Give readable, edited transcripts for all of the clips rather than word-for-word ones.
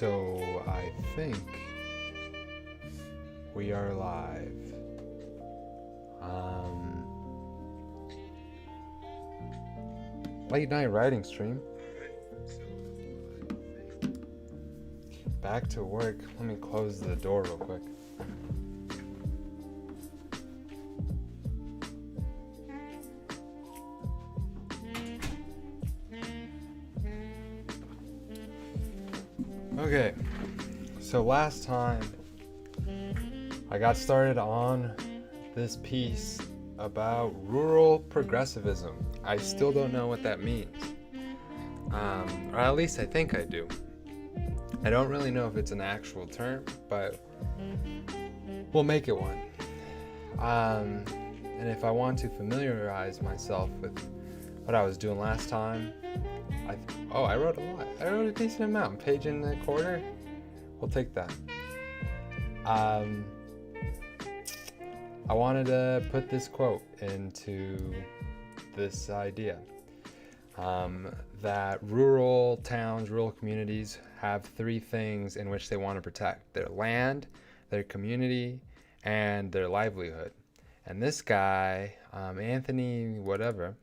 So I think we are live. Late night writing stream. Back to work. Let me close the door real quick. Okay, so last time I got started on this piece about rural progressivism. I still don't know what that means, or at least I think I do. I don't really know if it's an actual term, but we'll make it one. And if I want to familiarize myself with what I was doing last time, I wrote a lot. I wrote a decent amount. Page and a quarter. We'll take that. I wanted to put this quote into this idea that rural towns, rural communities have three things in which they want to protect: their land, their community, and their livelihood. And this guy, Anthony whatever,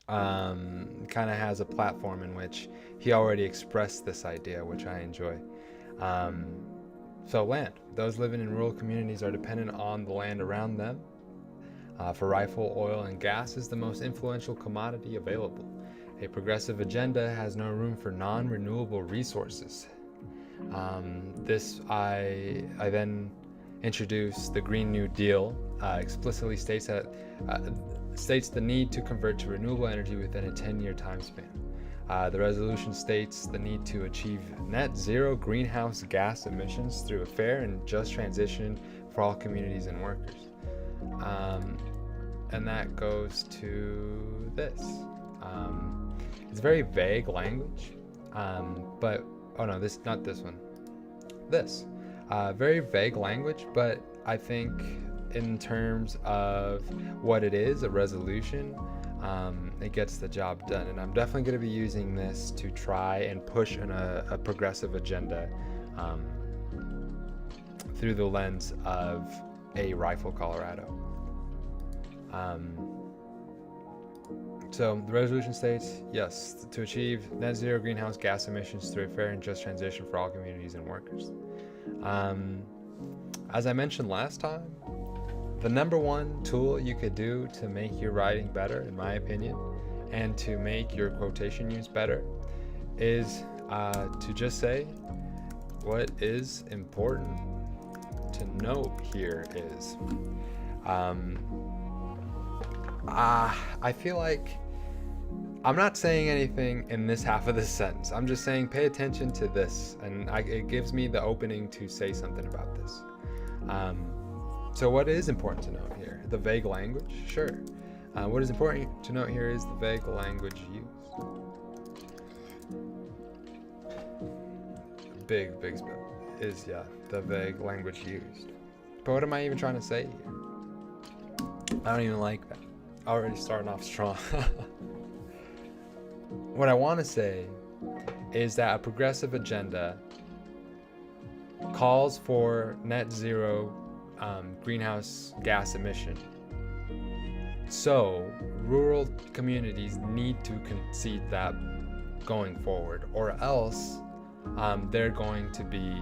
kind of has a platform in which he already expressed this idea, which I enjoy. So land. Those living in rural communities are dependent on the land around them. For rifle, oil, and gas is the most influential commodity available. A progressive agenda has no room for non-renewable resources. I then introduce the Green New Deal. Explicitly states the need to convert to renewable energy within a 10-year time span. The resolution states the need to achieve net zero greenhouse gas emissions through a fair and just transition for all communities and workers. And that goes to this. It's very vague language, but not this one. This. Very vague language, but I think in terms of what it is, a resolution, it gets the job done. And I'm definitely going to be using this to try and push a progressive agenda through the lens of a Rifle, Colorado. So the resolution states, yes, to achieve net zero greenhouse gas emissions through a fair and just transition for all communities and workers. As I mentioned last time, the number one tool you could do to make your writing better, in my opinion, and to make your quotation use better is to just say what is important to note here is I feel like I'm not saying anything in this half of this sentence. I'm just saying pay attention to this, and it gives me the opening to say something about this. So what is important to note here? The vague language? Sure. What is important to note here is the vague language used. Big spell is, the vague language used. But what am I even trying to say here? I don't even like that. Already starting off strong. What I want to say is that a progressive agenda calls for net zero greenhouse gas emission. So rural communities need to concede that going forward, or else they're going to be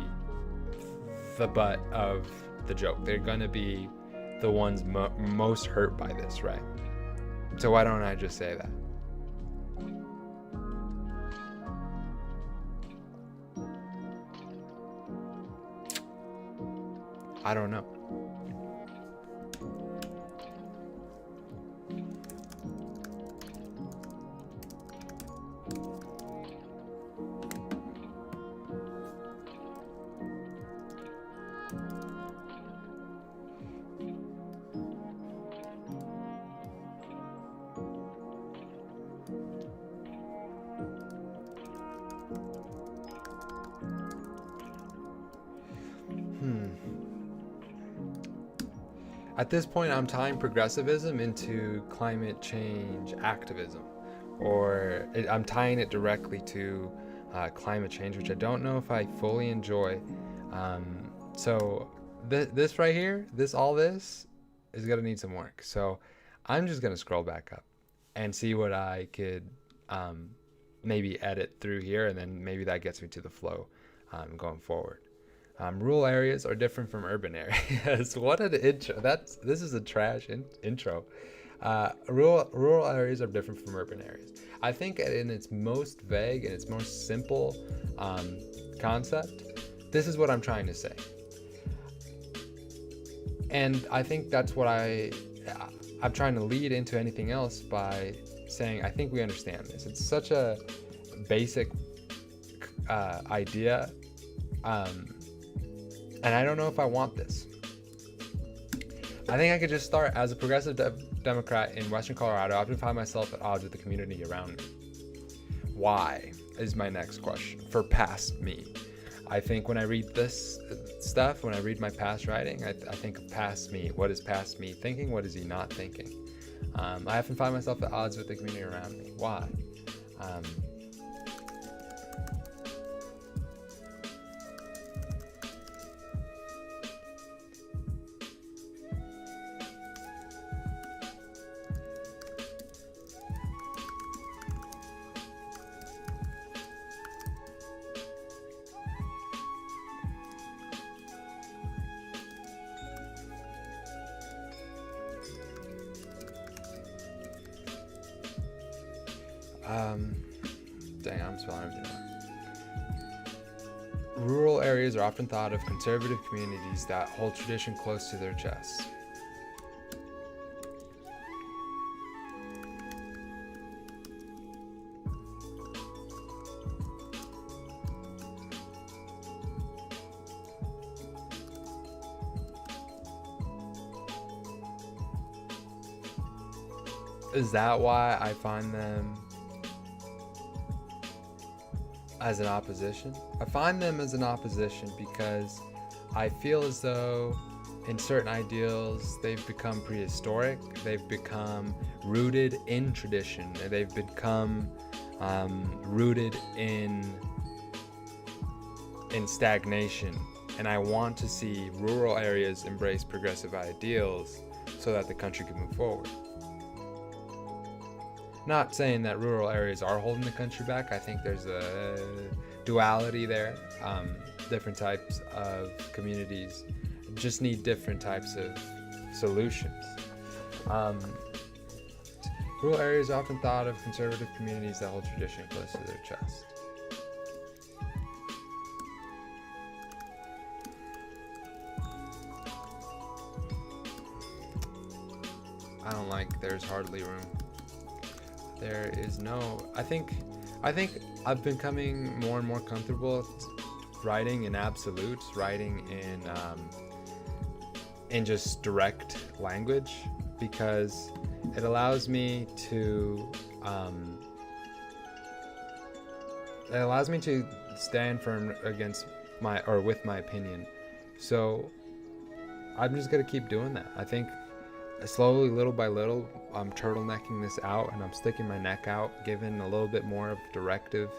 the butt of the joke. They're going to be the ones most hurt by this, right? So why don't I just say that? I don't know. At this point, I'm tying progressivism into climate change activism, or I'm tying it directly to climate change, which I don't know if I fully enjoy. So this right here, all this is gonna need some work. So I'm just gonna scroll back up and see what I could maybe edit through here, and then maybe that gets me to the flow going forward. Rural areas are different from urban areas. What an intro! This is a trash intro. Rural areas are different from urban areas. I think in its most vague and its most simple concept, this is what I'm trying to say. And I think that's what I'm trying to lead into anything else by saying, I think we understand this. It's such a basic idea. And I don't know if I want this. I think I could just start as a progressive Democrat in Western Colorado. I often find myself at odds with the community around me. Why is my next question for past me. I think when I read this stuff, when I read my past writing, I think of past me. What is past me thinking? What is he not thinking? I often find myself at odds with the community around me. Why? Dang, I'm spelling everything wrong. Rural areas are often thought of conservative communities that hold tradition close to their chests. Is that why I find them as an opposition? I find them as an opposition because I feel as though in certain ideals they've become prehistoric, they've become rooted in tradition, they've become rooted in stagnation. And I want to see rural areas embrace progressive ideals so that the country can move forward. Not saying that rural areas are holding the country back. I think there's a duality there. Different types of communities just need different types of solutions. Rural areas are often thought of conservative communities that hold tradition close to their chest. I don't like there's hardly room. There is no, I think I've been becoming more and more comfortable writing in absolutes, writing in just direct language, because it allows me to stand firm against with my opinion. So I'm just gonna keep doing that. I think slowly, little by little, I'm turtlenecking this out, and I'm sticking my neck out, giving a little bit more of directive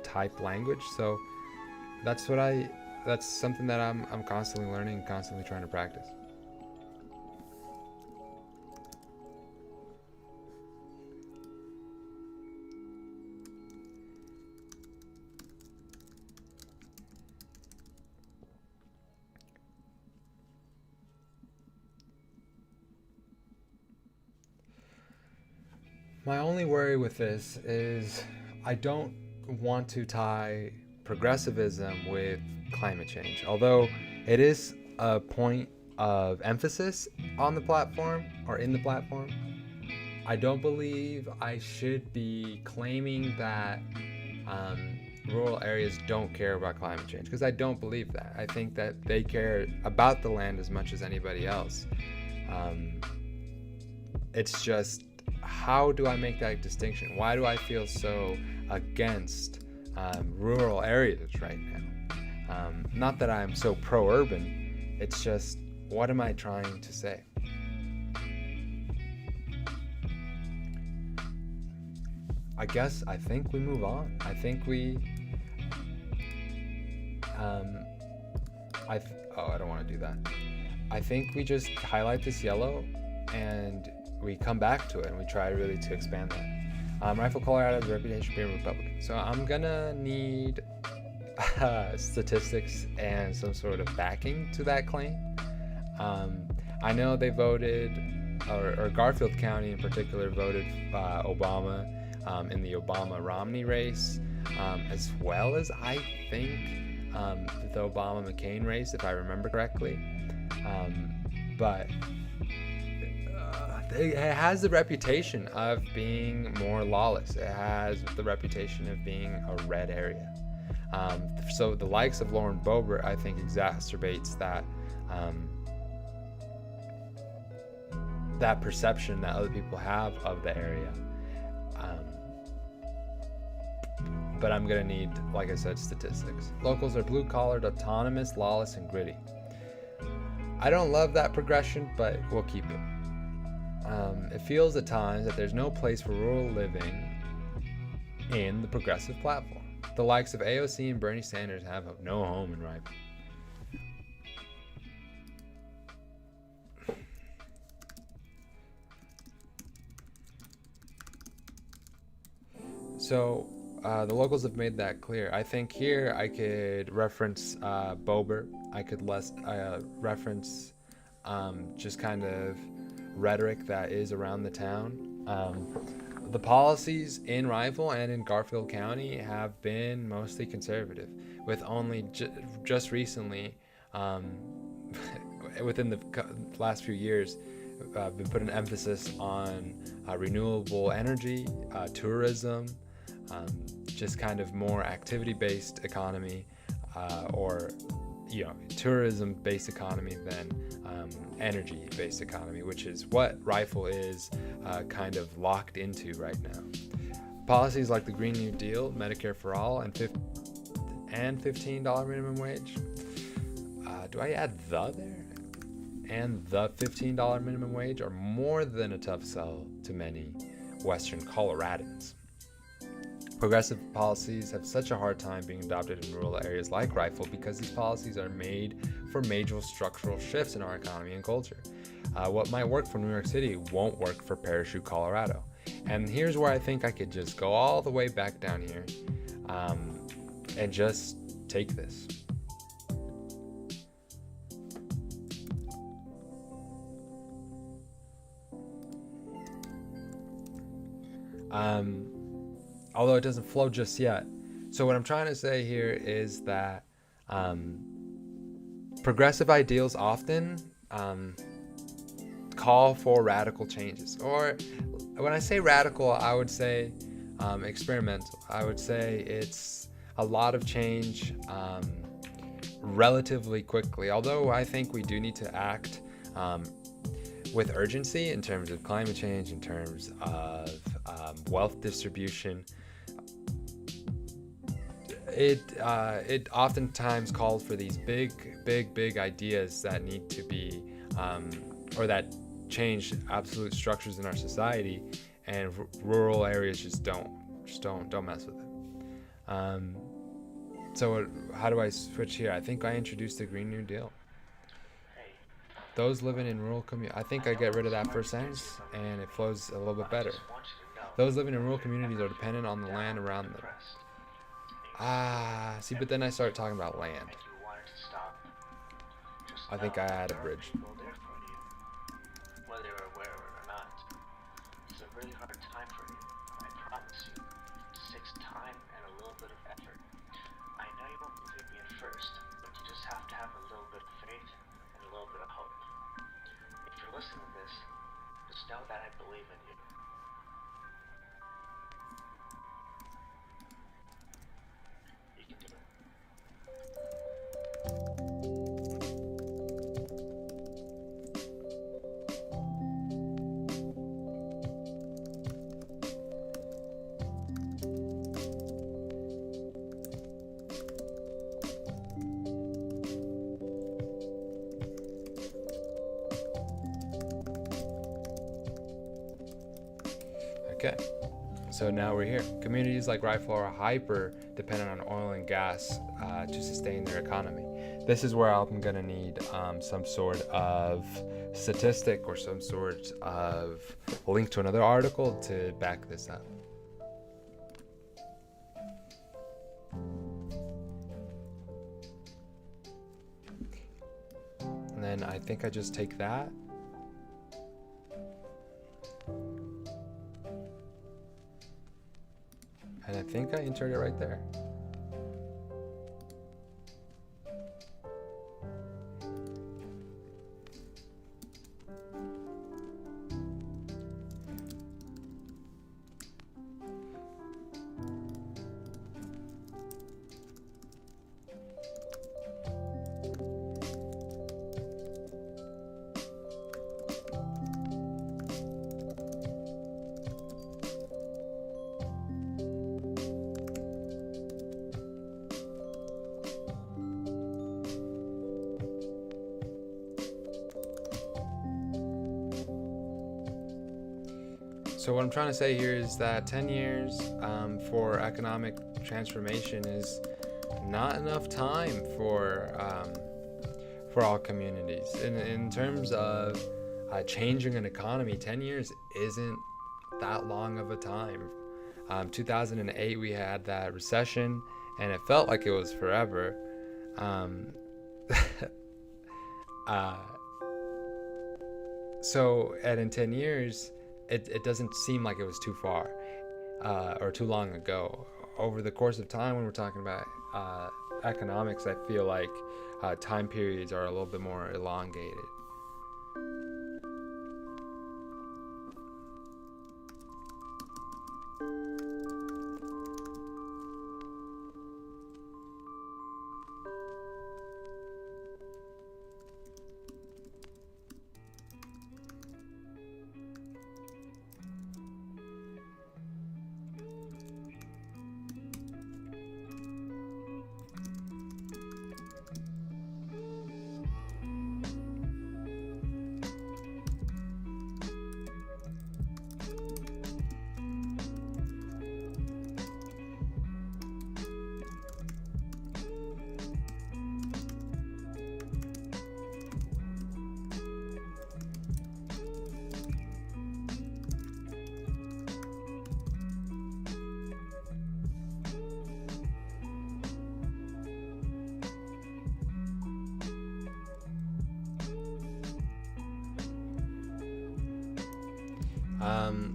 type language. So that's something that I'm constantly learning and constantly trying to practice. My only worry with this is I don't want to tie progressivism with climate change. Although it is a point of emphasis on the platform or in the platform, I don't believe I should be claiming that rural areas don't care about climate change, because I don't believe that. I think that they care about the land as much as anybody else. It's just, how do I make that distinction? Why do I feel so against rural areas right now? Not that I'm so pro-urban, it's just, what am I trying to say? I think we move on. I think we I don't want to do that. I think we just highlight this yellow and we come back to it and we try really to expand that. Rifle Colorado has a reputation for being Republican. So I'm gonna need statistics and some sort of backing to that claim. I know they voted, or Garfield County in particular voted Obama in the Obama-Romney race, as well as I think the Obama-McCain race, if I remember correctly. But it has the reputation of being more lawless. It has the reputation of being a red area. So the likes of Lauren Boebert, I think, exacerbates that that perception that other people have of the area. But I'm gonna need, like I said, statistics. Locals are blue-collared, autonomous, lawless, and gritty. I don't love that progression, but we'll keep it. It feels at times that there's no place for rural living in the progressive platform. The likes of AOC and Bernie Sanders have no home in Rifle. So the locals have made that clear. I think here I could reference Boebert. I could reference just kind of rhetoric that is around the town. The policies in Rifle and in Garfield County have been mostly conservative, with only just recently, within the last few years, been put an emphasis on renewable energy, tourism, just kind of more activity-based economy, or tourism-based economy than energy-based economy, which is what Rifle is kind of locked into right now. Policies like the Green New Deal, Medicare for All, and $15 minimum wage. Do I add the there? And the $15 minimum wage are more than a tough sell to many Western Coloradans. Progressive policies have such a hard time being adopted in rural areas like Rifle because these policies are made for major structural shifts in our economy and culture. What might work for New York City won't work for Parachute, Colorado. And here's where I think I could just go all the way back down here and just take this. Although it doesn't flow just yet. So what I'm trying to say here is that progressive ideals often call for radical changes. Or when I say radical, I would say experimental. I would say it's a lot of change relatively quickly. Although I think we do need to act with urgency in terms of climate change, in terms of wealth distribution. It oftentimes calls for these big ideas that need to be, or that change absolute structures in our society, and rural areas just don't mess with it. So how do I switch here? I think I introduced the Green New Deal. Those living in rural I think I get rid of that first sentence and it flows a little bit better. Those living in rural communities are dependent on the land around them. See, but then I start talking about land. I think I had a bridge. Whether you're aware of it or not, it's a really hard time for you. I promise you. It takes time and a little bit of effort. I know you won't believe me at first, but you just have to have a little bit of faith and a little bit of hope. If you're listening to this, just know that I believe in you. You can do it. Okay. So now we're here. Communities like Rifle are hyper dependent on oil and gas to sustain their economy. This is where I'm gonna need some sort of statistic or some sort of link to another article to back this up. And then I think I just take that. And I think I entered it right there. So what I'm trying to say here is that 10 years for economic transformation is not enough time for all communities. In terms of changing an economy, 10 years isn't that long of a time. 2008 we had that recession, and it felt like it was forever. So, and in 10 years, it doesn't seem like it was too far or too long ago. Over the course of time, when we're talking about economics, I feel like time periods are a little bit more elongated.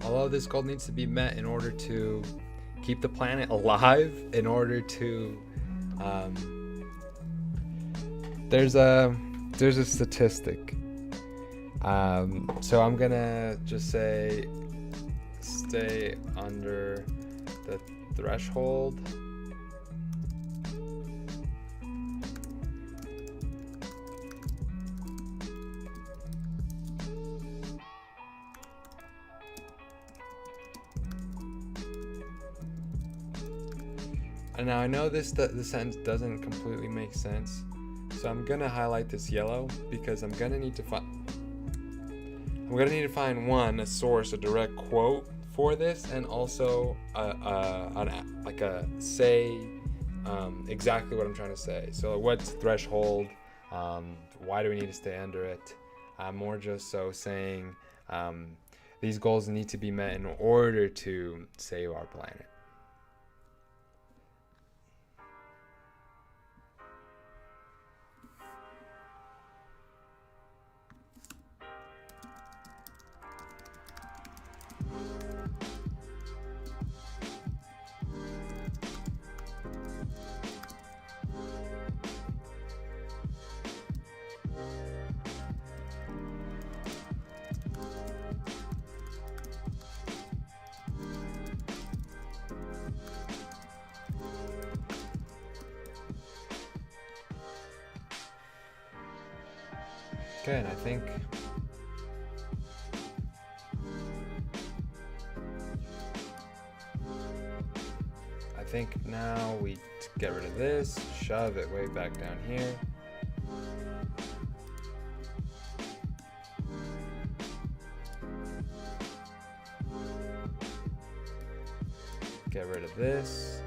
Although this goal needs to be met in order to keep the planet alive, in order to there's a statistic. So I'm gonna just say stay under the threshold. And now I know the sentence doesn't completely make sense, so I'm gonna highlight this yellow because I'm gonna need to find a source, a direct quote for this, and also say exactly what I'm trying to say. So what's threshold? Why do we need to stay under it? More just so saying these goals need to be met in order to save our planet. Okay, and I think now we get rid of this, shove it way back down here. get rid of this.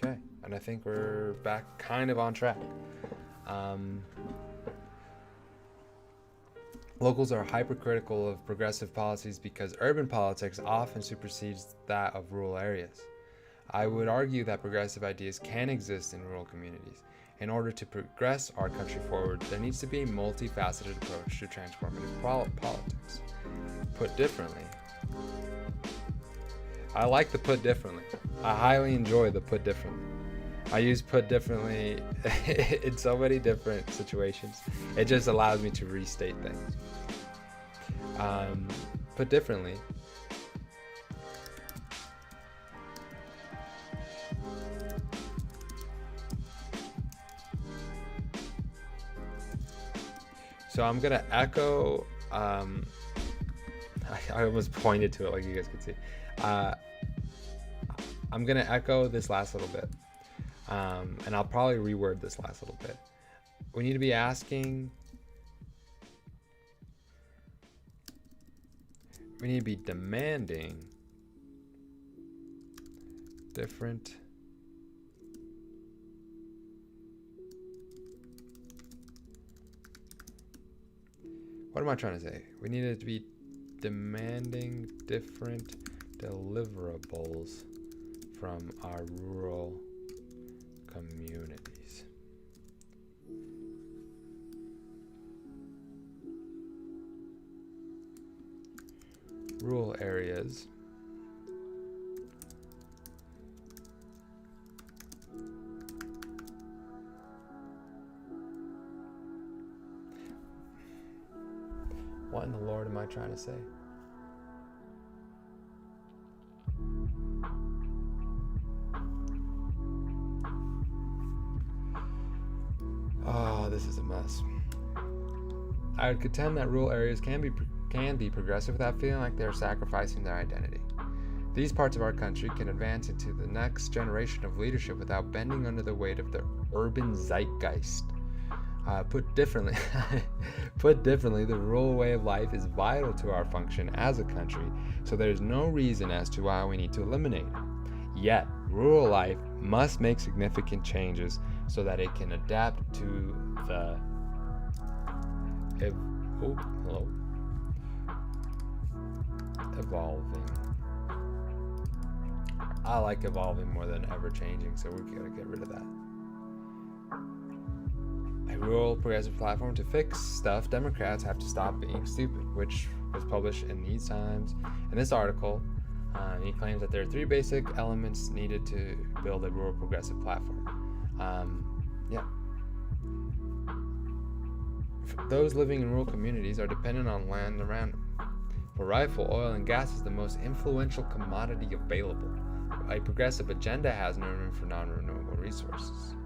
Okay, and I think we're back kind of on track. Locals are hypercritical of progressive policies because urban politics often supersedes that of rural areas. I would argue that progressive ideas can exist in rural communities. In order to progress our country forward, there needs to be a multifaceted approach to transformative politics. Put differently, I like the put differently. I highly enjoy the put differently. I use put differently in so many different situations. It just allows me to restate things. Put differently, so I'm gonna echo. I almost pointed to it like you guys could see. I'm gonna echo this last little bit, and I'll probably reword this last little bit. We need to be asking. We need to be demanding different what am I trying to say? We needed to be demanding different deliverables from our rural communities. Rural areas what in the Lord am I trying to say? Oh, this is a mess. I would contend that rural areas can be progressive without feeling like they're sacrificing their identity. These parts of our country can advance into the next generation of leadership without bending under the weight of the urban zeitgeist. Put differently, the rural way of life is vital to our function as a country, so there's no reason as to why we need to eliminate it. Yet, rural life must make significant changes so that it can adapt to the evolving. I like evolving more than ever changing, so we gotta get rid of that. A rural progressive platform to fix stuff. Democrats have to stop being stupid, which was published in these times. In this article, he claims that there are 3 basic elements needed to build a rural progressive platform. Those living in rural communities are dependent on land around them. For rifle, oil and gas is the most influential commodity available. A progressive agenda has no room for non-renewable resources.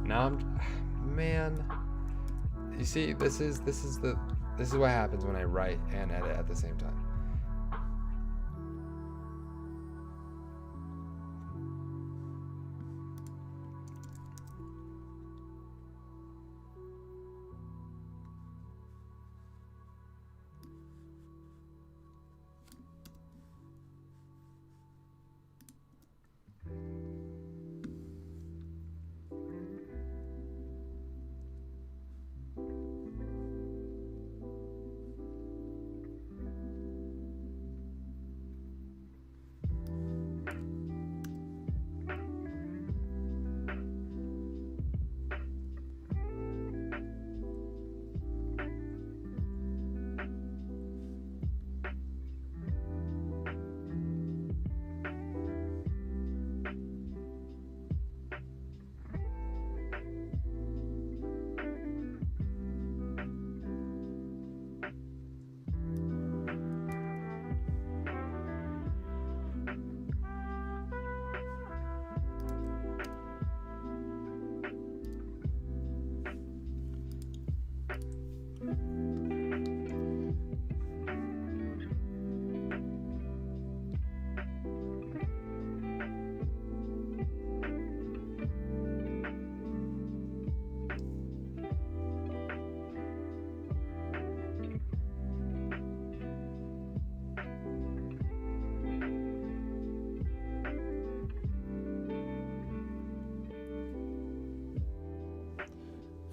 Now you see, this is what happens when I write and edit at the same time.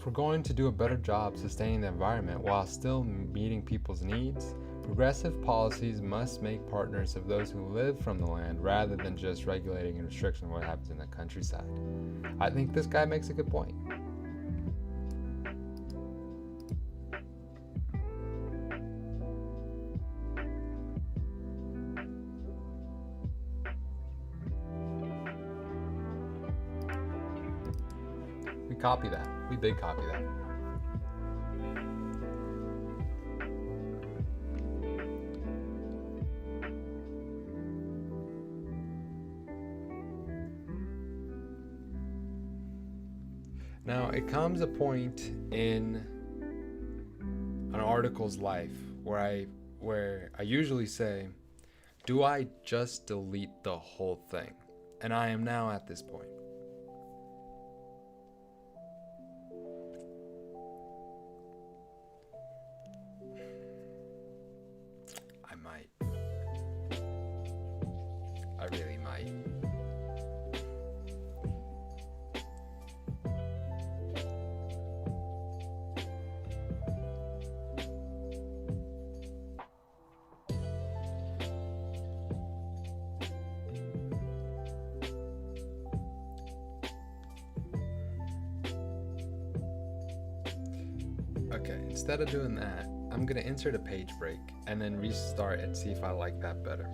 If we're going to do a better job sustaining the environment while still meeting people's needs, progressive policies must make partners of those who live from the land rather than just regulating and restricting what happens in the countryside. I think this guy makes a good point. We copy that. We big copy that. Now, it comes a point in an article's life where I usually say, do I just delete the whole thing? And I am now at this point. I might. I really might. Okay, instead of doing that, I'm gonna insert a page break and then restart and see if I like that better.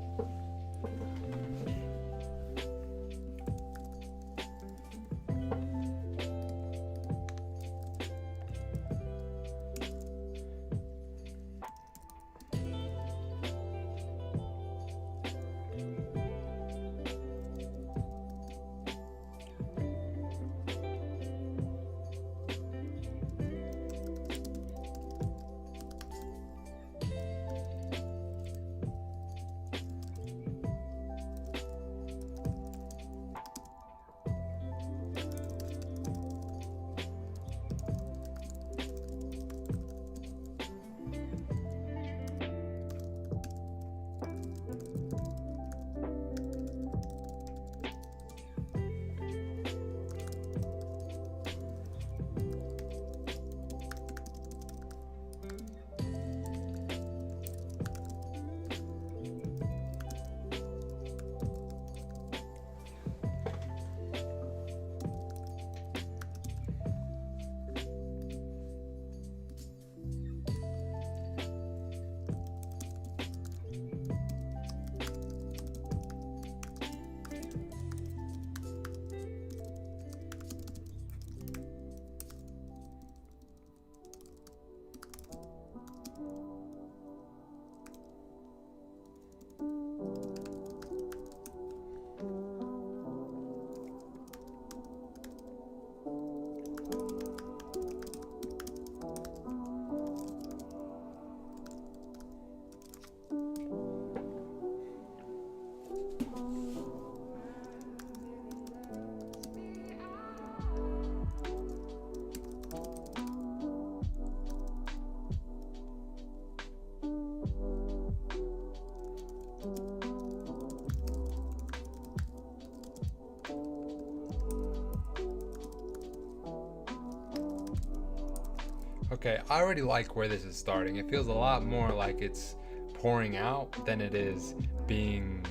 Okay, I already like where this is starting. It feels a lot more like it's pouring out than it is being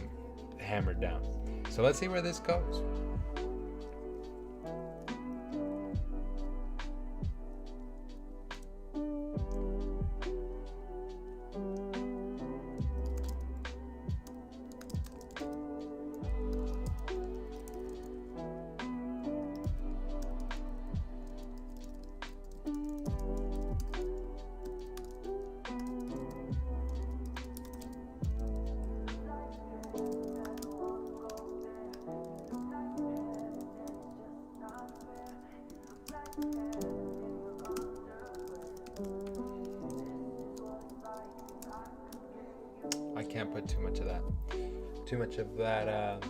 hammered down. So let's see where this goes. I can't put too much of that.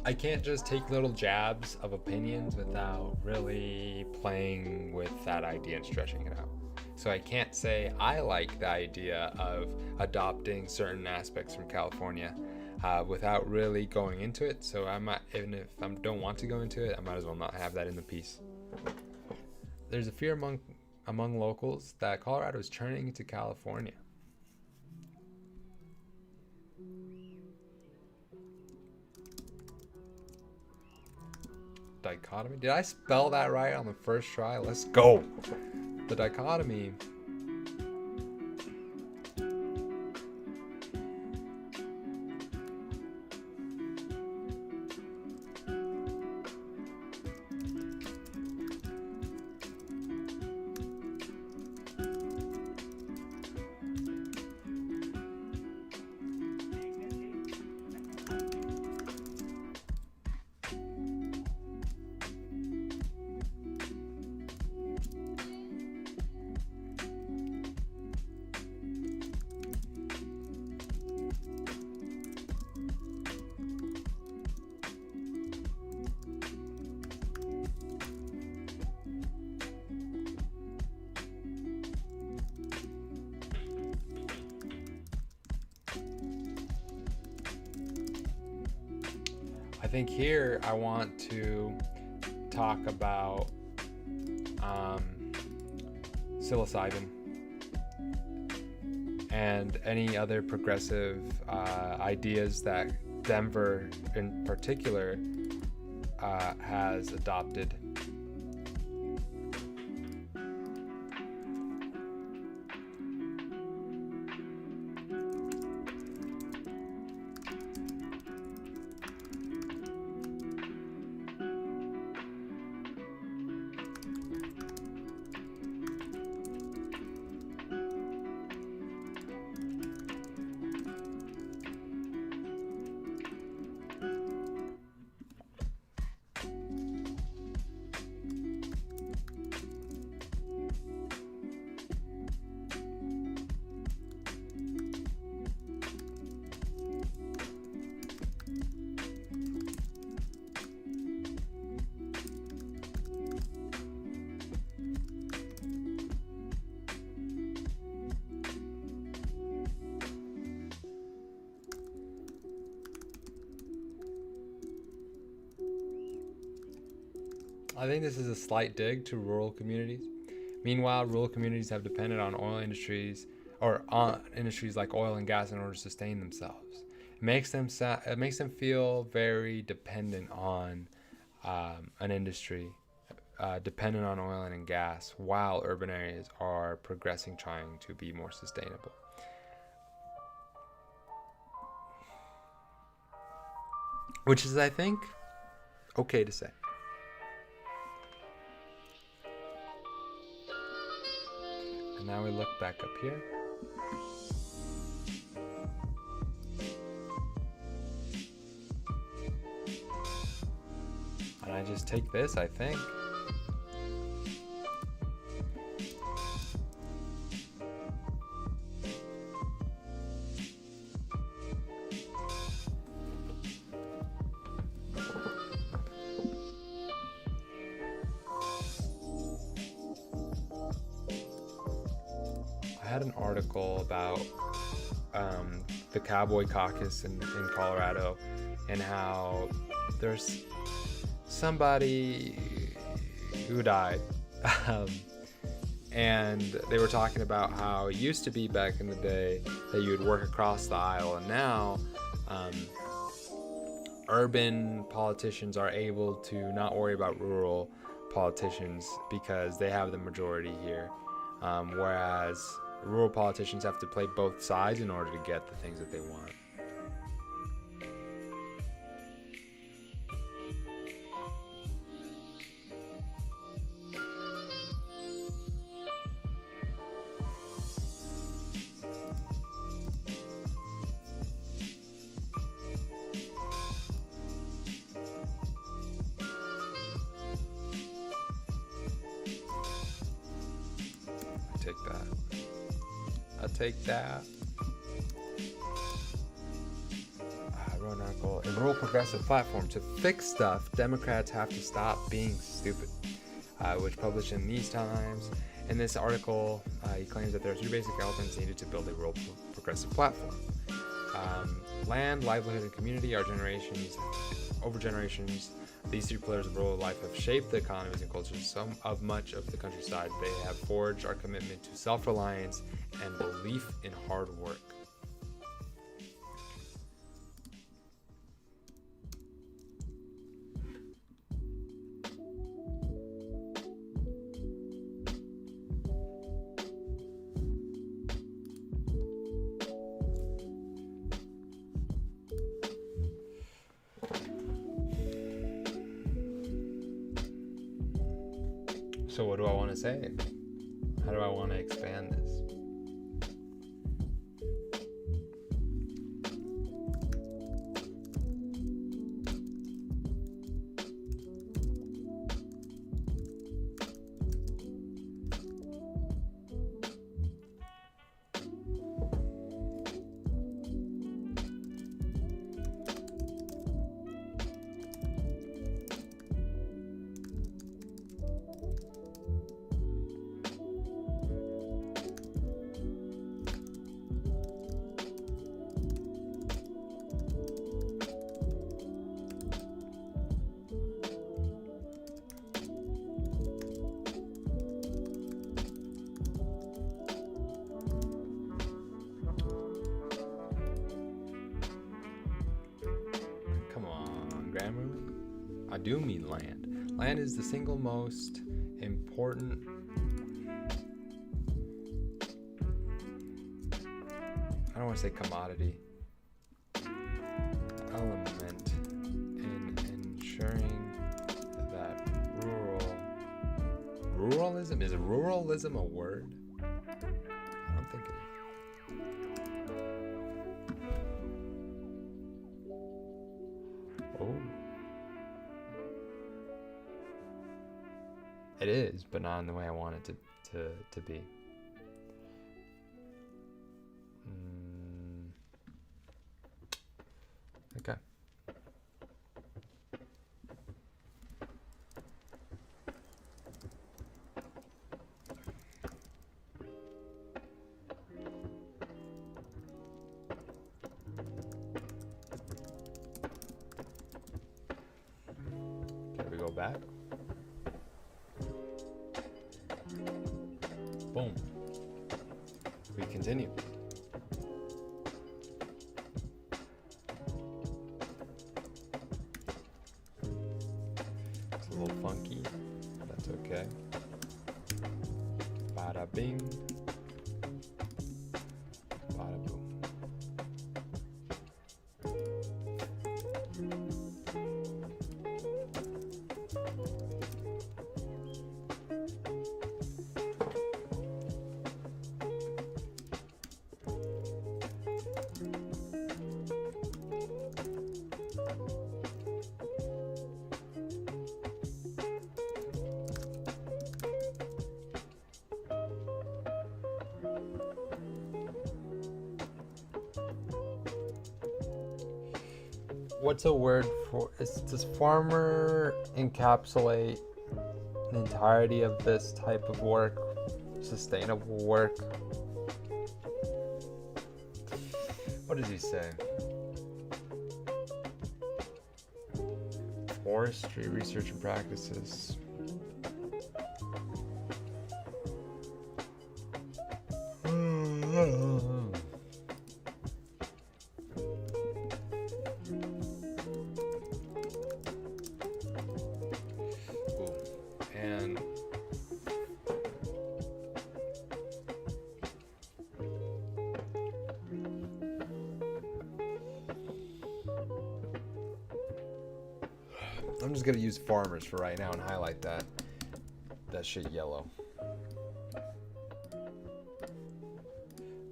I can't just take little jabs of opinions without really playing with that idea and stretching it out. So I can't say I like the idea of adopting certain aspects from California without really going into it. So I might, even if I don't want to go into it, I might as well not have that in the piece. there's a fear among locals that Colorado is turning into California. Dichotomy. Did I spell that right on the first try? Let's go. The dichotomy. I think here I want to talk about psilocybin and any other progressive ideas that Denver in particular has adopted. I think this is a slight dig to rural communities. Meanwhile, rural communities have depended on oil industries or on industries like oil and gas in order to sustain themselves. It makes them feel very dependent on an industry, dependent on oil and gas, while urban areas are progressing, trying to be more sustainable. Which is, I think, okay to say. And now we look back up here. And I just take this, I think. I had an article about the Cowboy Caucus in Colorado and how there's somebody who died. And they were talking about how it used to be back in the day that you would work across the aisle, and now urban politicians are able to not worry about rural politicians because they have the majority here, whereas rural politicians have to play both sides in order to get the things that they want. Take that. I wrote an article. A rural progressive platform to fix stuff. Democrats have to stop being stupid, which published in these times. In this article, he claims that there are 3 basic elements needed to build a rural progressive platform: land, livelihood, and community. Over generations, These three pillars of rural life have shaped the economies and cultures of much of the countryside. They have forged our commitment to self-reliance and belief in hard work. So what do I want to say? How do I want to expand this? Grammarly? I do mean land. Land is the single most important I don't want to say commodity element in ensuring that ruralism is ruralism a word? I don't think it is. Oh. It is, but not in the way I want it to be. Okay. Can we go back? Boom. We continue. It's a little funky. That's okay. Bada bing. Bada boom. What's a word for? Does farmer encapsulate the entirety of this type of work? Sustainable work? What does he say? Forestry research and practices. And I'm just gonna use farmers for right now and highlight that shit yellow.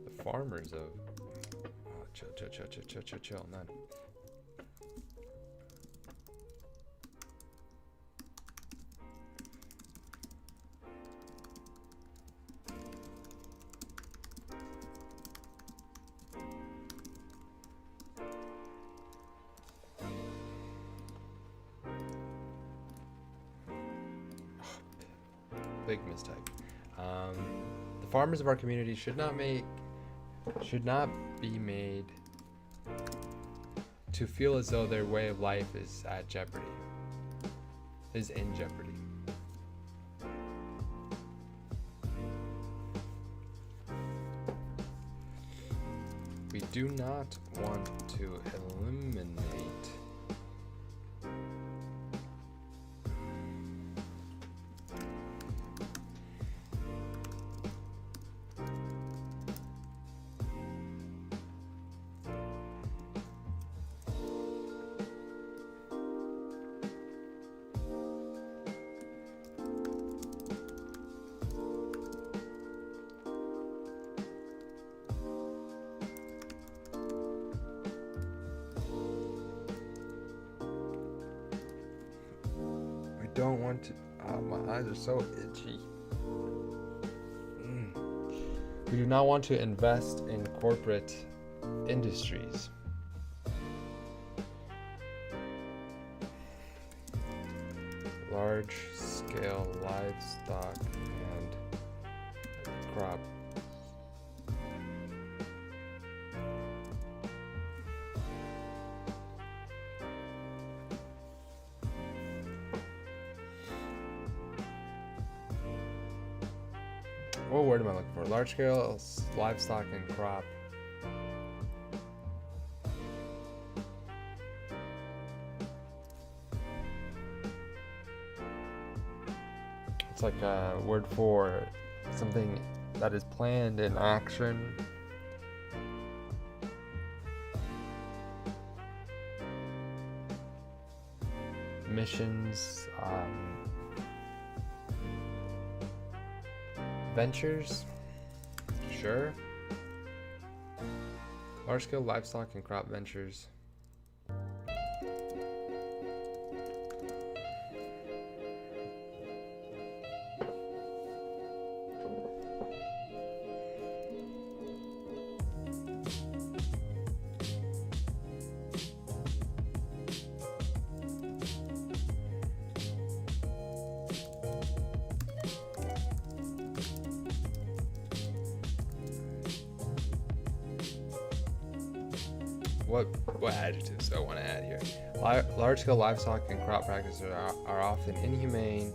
The farmers of chill, none. Big mistype. The farmers of our community should not be made to feel as though their way of life is at jeopardy. is in jeopardy. We do not want to eliminate don't want to. My eyes are so itchy. We do not want to invest in corporate industries. Large scale livestock and crop. What word am I looking for? Large scale livestock and crop. It's like a word for something that is planned in action. Missions, ventures, sure. Large-scale livestock and crop ventures. What adjectives do I want to add here? Large-scale livestock and crop practices are often inhumane.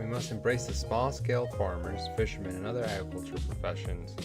Must embrace the small-scale farmers, fishermen, and other agricultural professions.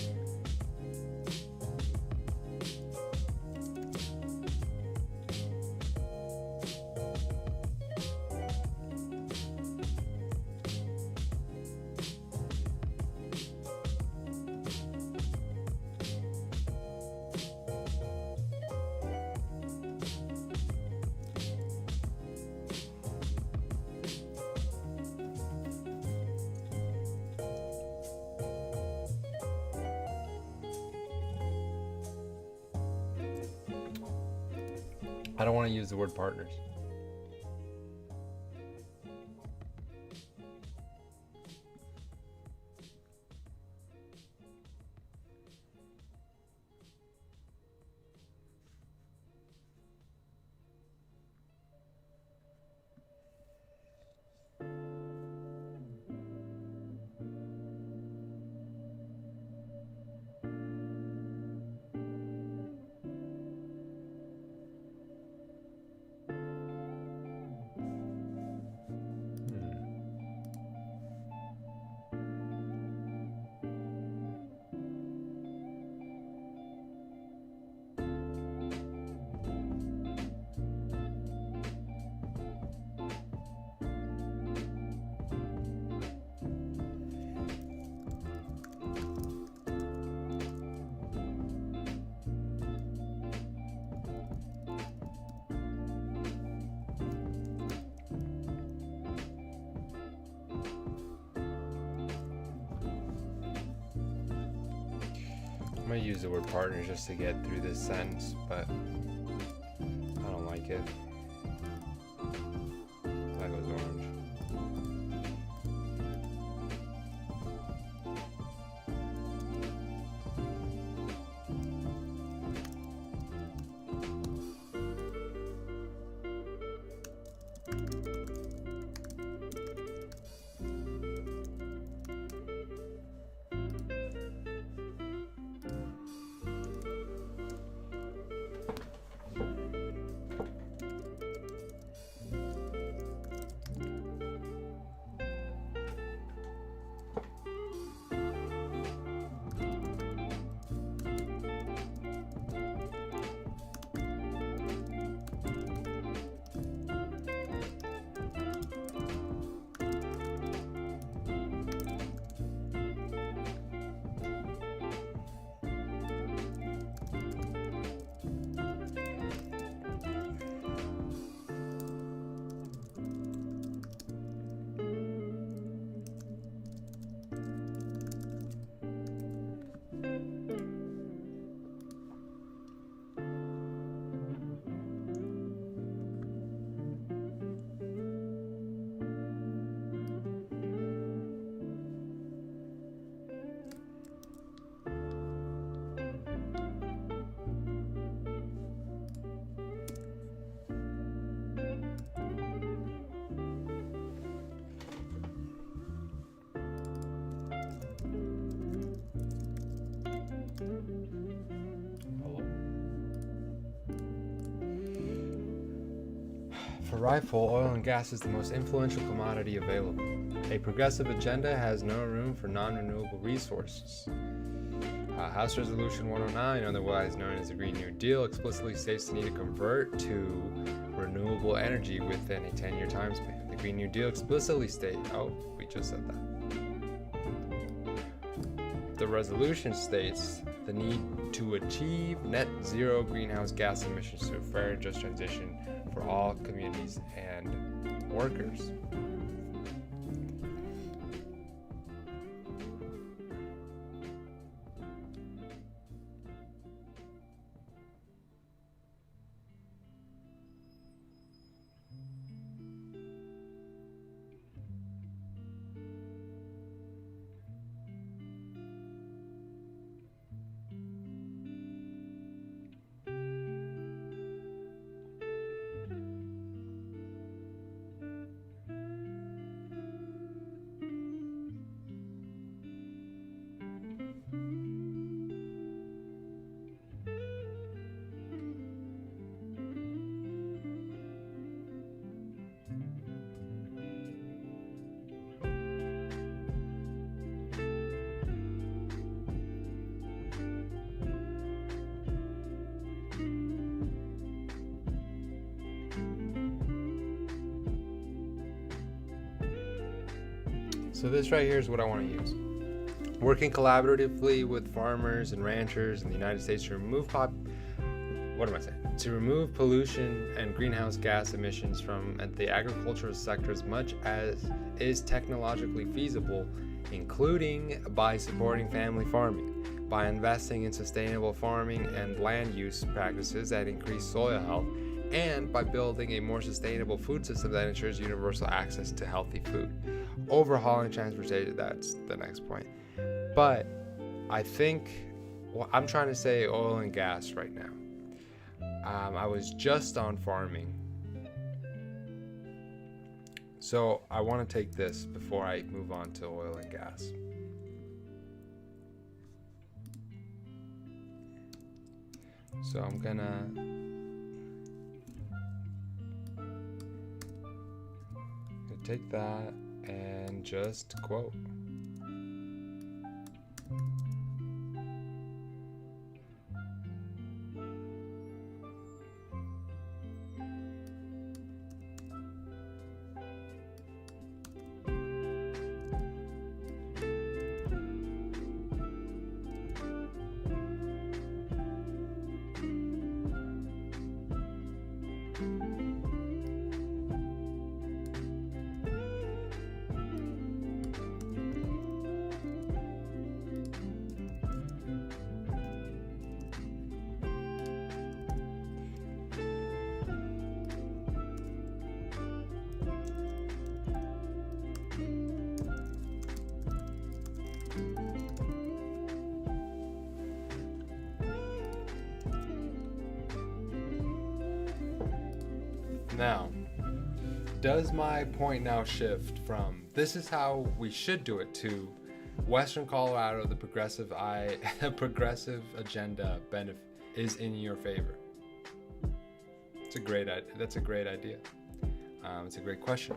I don't want to use the word partners. I'm gonna use the word partners just to get through this sentence, but I don't like it. That goes orange. For Rifle, oil and gas is the most influential commodity available. A progressive agenda has no room for non-renewable resources. House Resolution 109, otherwise known as the Green New Deal, explicitly states the need to convert to renewable energy within a 10-year time span. The Green New Deal explicitly states, we just said that. The resolution states the need to achieve net zero greenhouse gas emissions through a fair and just transition for all communities and workers. So this right here is what I want to use. Working collaboratively with farmers and ranchers in the United States to remove pollution and greenhouse gas emissions from the agricultural sector as much as is technologically feasible, including by supporting family farming, by investing in sustainable farming and land use practices that increase soil health, and by building a more sustainable food system that ensures universal access to healthy food. Overhauling transportation, that's the next point. But I think, I'm trying to say oil and gas right now. I was just on farming. So I want to take this before I move on to oil and gas. So I'm gonna take that and just quote. Now, does my point now shift from this is how we should do it to Western Colorado, the progressive agenda is in your favor? That's a great idea. It's a great question.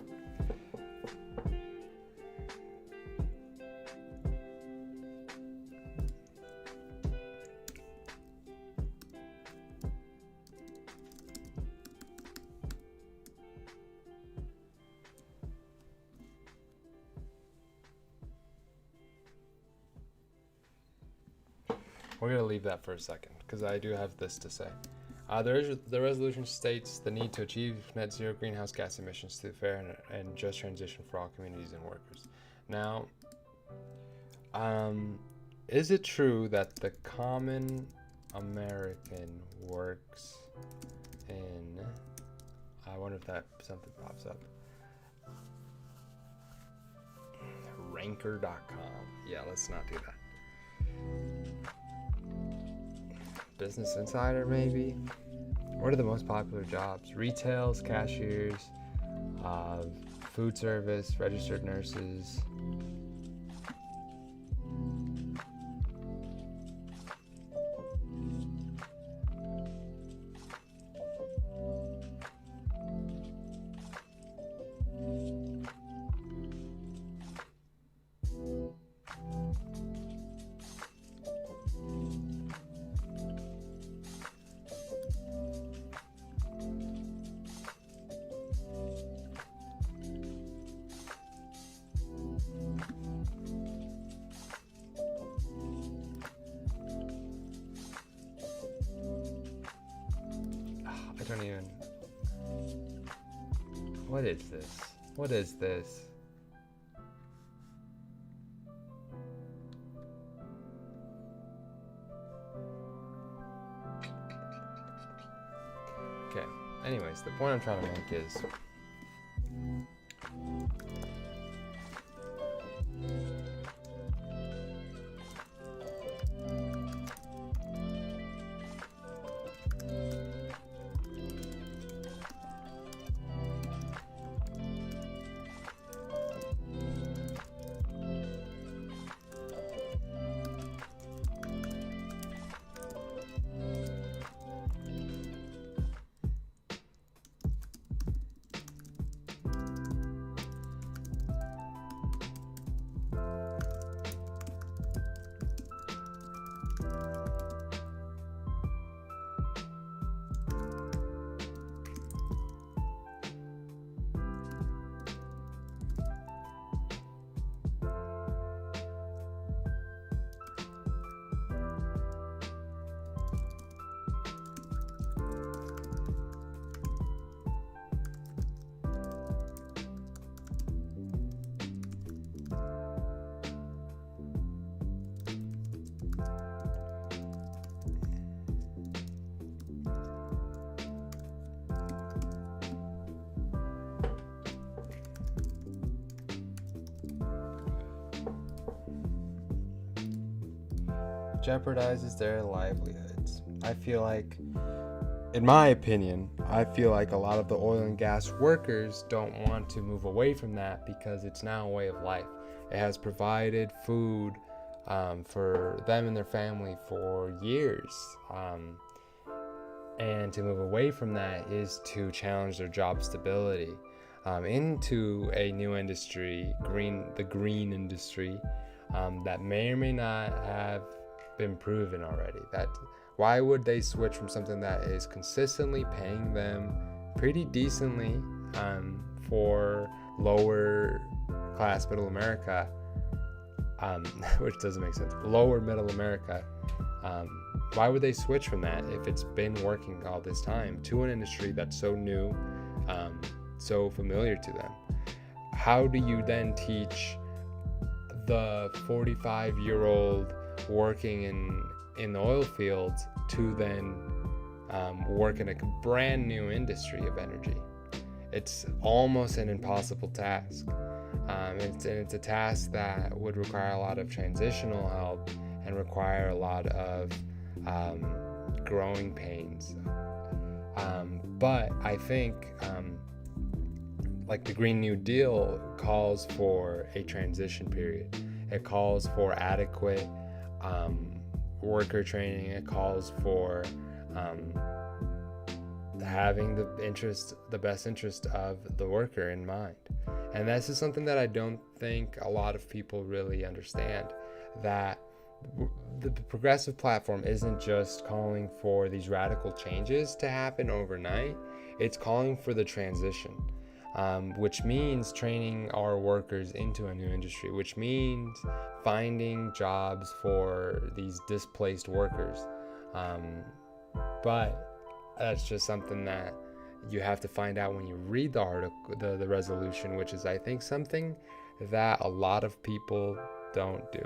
We're going to leave that for a second because I do have this to say. The resolution states the need to achieve net zero greenhouse gas emissions through fair and just transition for all communities and workers. Now, is it true that the common American works in... I wonder if that something pops up. Ranker.com. Yeah, let's not do that. Business Insider, maybe? What are the most popular jobs? Retails, cashiers, food service, registered nurses. I don't even... What is this? What is this? Okay, anyways, the point I'm trying to make is... jeopardizes their livelihoods. I feel like, in my opinion, I feel like a lot of the oil and gas workers don't want to move away from that because it's now a way of life. It has provided food for them and their family for years. And to move away from that is to challenge their job stability into a new industry, the green industry, that may or may not have been proven already. That why would they switch from something that is consistently paying them pretty decently for lower class middle America, which doesn't make sense, lower middle America, why would they switch from that if it's been working all this time to an industry that's so new, so familiar to them? How do you then teach the 45-year-old working in the oil fields to then work in a brand new industry of energy? It's almost an impossible task. It's a task that would require a lot of transitional help and require a lot of growing pains. But I think like the Green New Deal calls for a transition period. It calls for adequate worker training. It calls for having the best interest of the worker in mind. And this is something that I don't think a lot of people really understand, that the progressive platform isn't just calling for these radical changes to happen overnight. It's calling for the transition, which means training our workers into a new industry, which means finding jobs for these displaced workers. But that's just something that you have to find out when you read the article, the resolution, which is, I think, something that a lot of people don't do.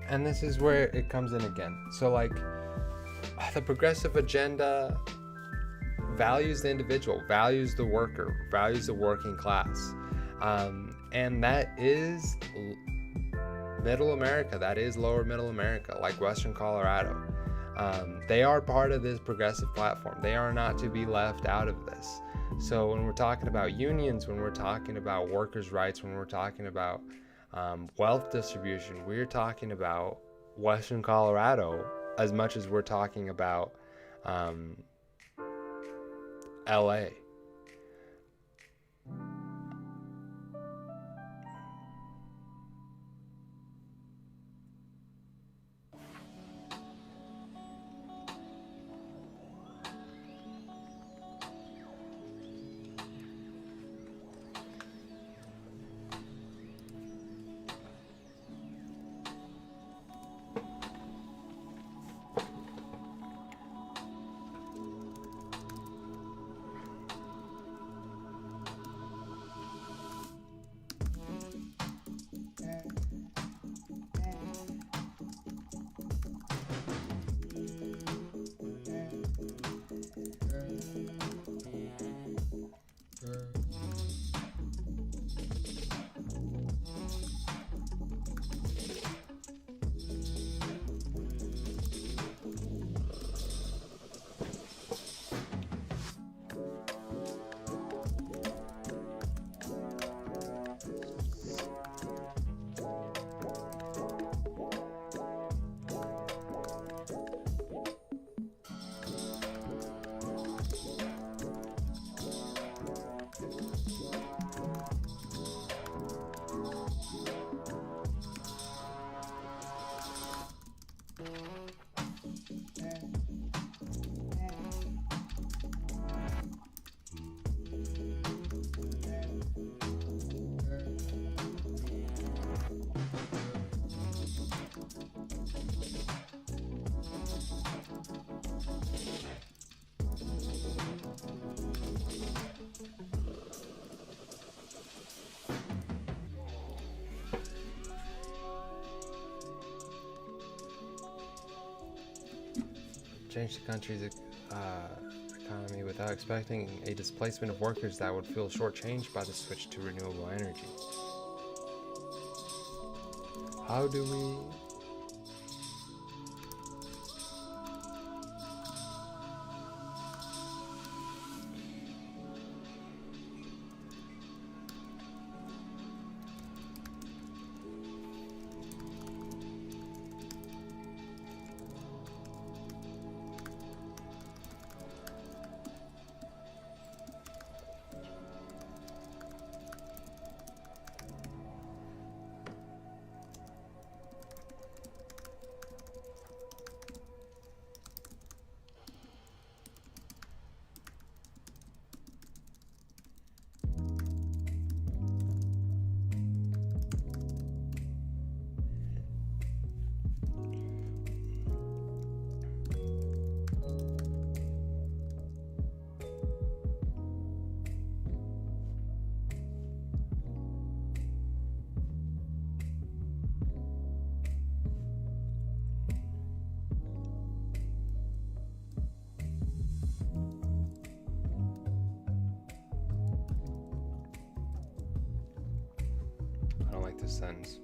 And this is where it comes in again. So like the progressive agenda values the individual, values the worker, values the working class. And that is middle America, that is lower middle America, like Western Colorado. They are part of this progressive platform. They are not to be left out of this. So when we're talking about unions, when we're talking about workers' rights, when we're talking about wealth distribution, we're talking about Western Colorado as much as we're talking about LA. Change the country's economy without expecting a displacement of workers that would feel shortchanged by the switch to renewable energy. How do we like this sentence.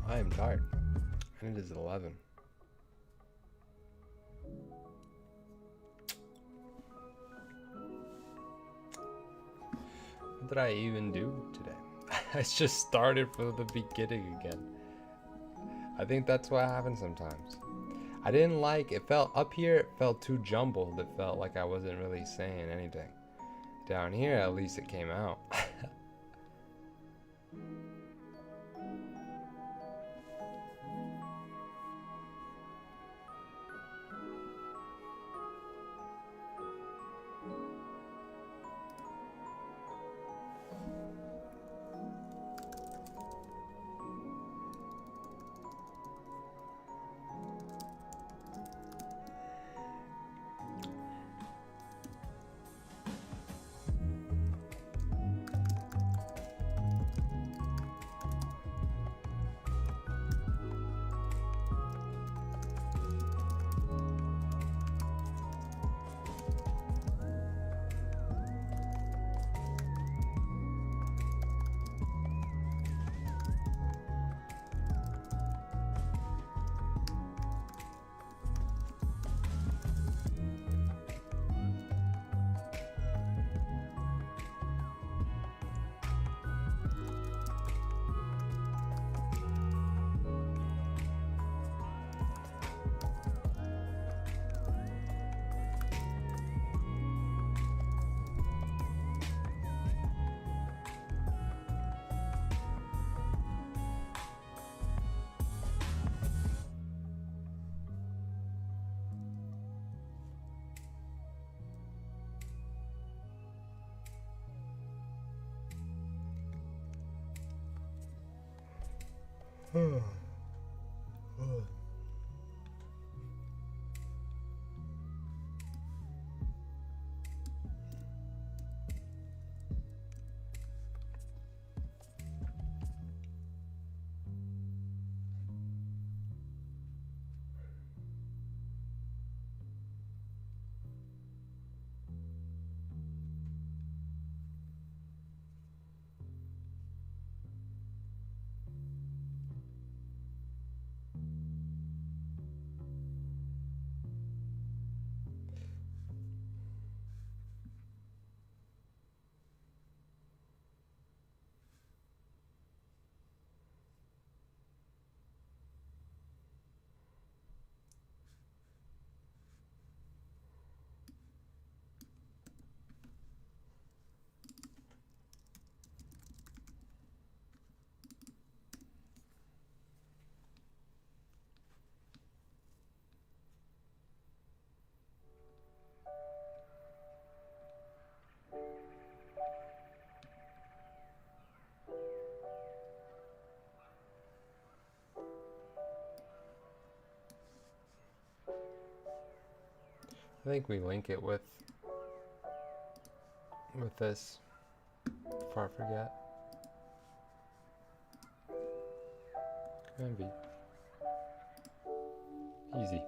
I am tired, and it is 11. What did I even do today? I just started from the beginning again. I think that's what happens sometimes. I didn't like it. Felt up here, it felt too jumbled. It felt like I wasn't really saying anything. Down here, at least it came out. I think we link it with this before I forget. Can be easy.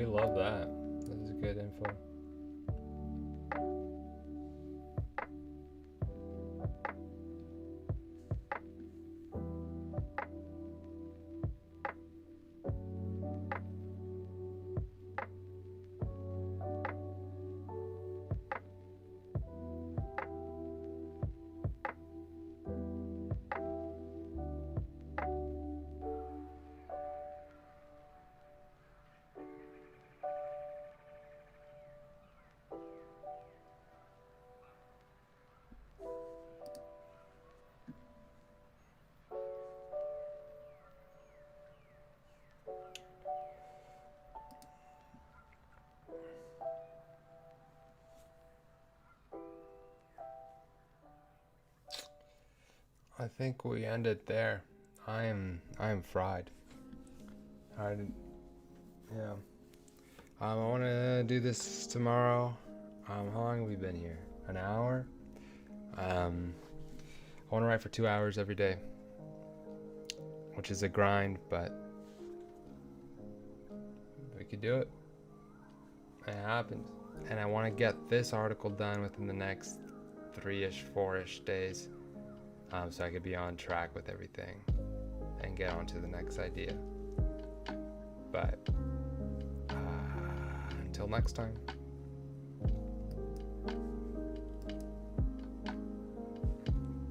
we love that. This is good info. I think we end it there. I am fried. Yeah. I want to do this tomorrow. How long have we been here? An hour? I want to write for 2 hours every day, which is a grind, but we could do it. It happens. And I want to get this article done within the next 3-ish, 4-ish days, so I could be on track with everything and get on to the next idea. But until next time.